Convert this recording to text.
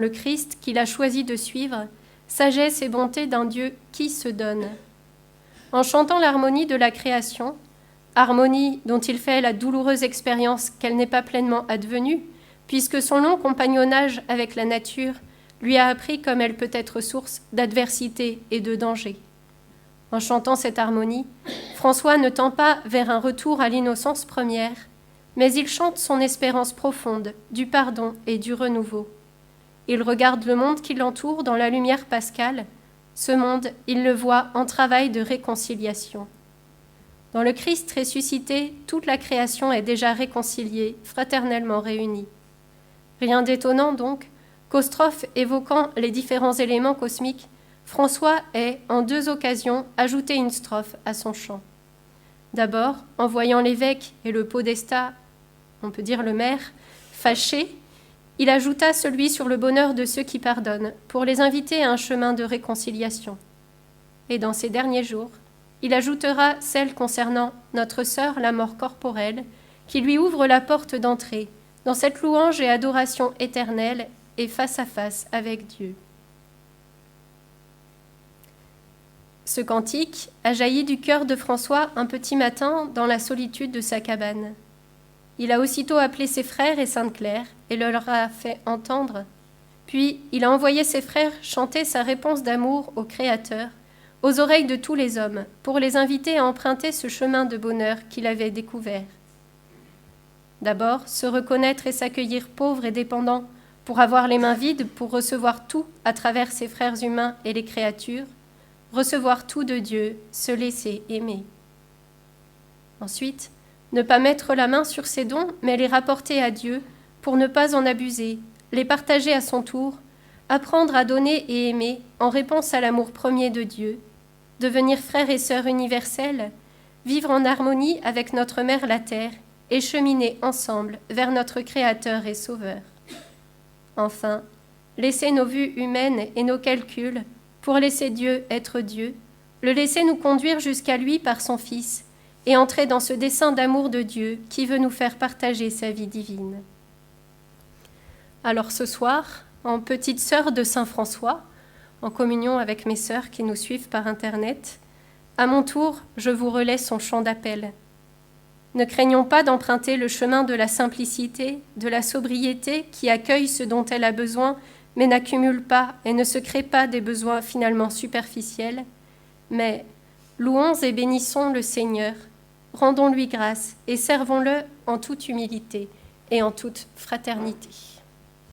le Christ qu'il a choisi de suivre, sagesse et bonté d'un Dieu qui se donne. En chantant l'harmonie de la création, harmonie dont il fait la douloureuse expérience qu'elle n'est pas pleinement advenue, puisque son long compagnonnage avec la nature lui a appris comme elle peut être source d'adversité et de danger. En chantant cette harmonie, François ne tend pas vers un retour à l'innocence première, mais il chante son espérance profonde du pardon et du renouveau. Il regarde le monde qui l'entoure dans la lumière pascale. Ce monde, il le voit en travail de réconciliation. Dans le Christ ressuscité, toute la création est déjà réconciliée, fraternellement réunie. Rien d'étonnant donc qu'aux strophes évoquant les différents éléments cosmiques, François ait, en 2 occasions, ajouté une strophe à son chant. D'abord, en voyant l'évêque et le podestat, on peut dire le maire, fâchés, il ajouta celui sur le bonheur de ceux qui pardonnent, pour les inviter à un chemin de réconciliation. Et dans ces derniers jours, il ajoutera celle concernant notre sœur, la mort corporelle, qui lui ouvre la porte d'entrée dans cette louange et adoration éternelle et face à face avec Dieu. Ce cantique a jailli du cœur de François un petit matin dans la solitude de sa cabane. Il a aussitôt appelé ses frères et Sainte Claire et leur a fait entendre. Puis il a envoyé ses frères chanter sa réponse d'amour au Créateur, aux oreilles de tous les hommes, pour les inviter à emprunter ce chemin de bonheur qu'il avait découvert. D'abord, se reconnaître et s'accueillir pauvres et dépendants, pour avoir les mains vides, pour recevoir tout à travers ses frères humains et les créatures, recevoir tout de Dieu, se laisser aimer. Ensuite, ne pas mettre la main sur ses dons, mais les rapporter à Dieu pour ne pas en abuser, les partager à son tour, apprendre à donner et aimer en réponse à l'amour premier de Dieu, devenir frères et sœurs universels, vivre en harmonie avec notre mère la terre et cheminer ensemble vers notre Créateur et Sauveur. Enfin, laisser nos vues humaines et nos calculs pour laisser Dieu être Dieu, le laisser nous conduire jusqu'à lui par son Fils et entrer dans ce dessein d'amour de Dieu qui veut nous faire partager sa vie divine. Alors ce soir, en petite sœur de Saint François, en communion avec mes sœurs qui nous suivent par Internet, à mon tour, je vous relais son chant d'appel. Ne craignons pas d'emprunter le chemin de la simplicité, de la sobriété qui accueille ce dont elle a besoin, mais n'accumule pas et ne se crée pas des besoins finalement superficiels, mais louons et bénissons le Seigneur, rendons-lui grâce et servons-le en toute humilité et en toute fraternité.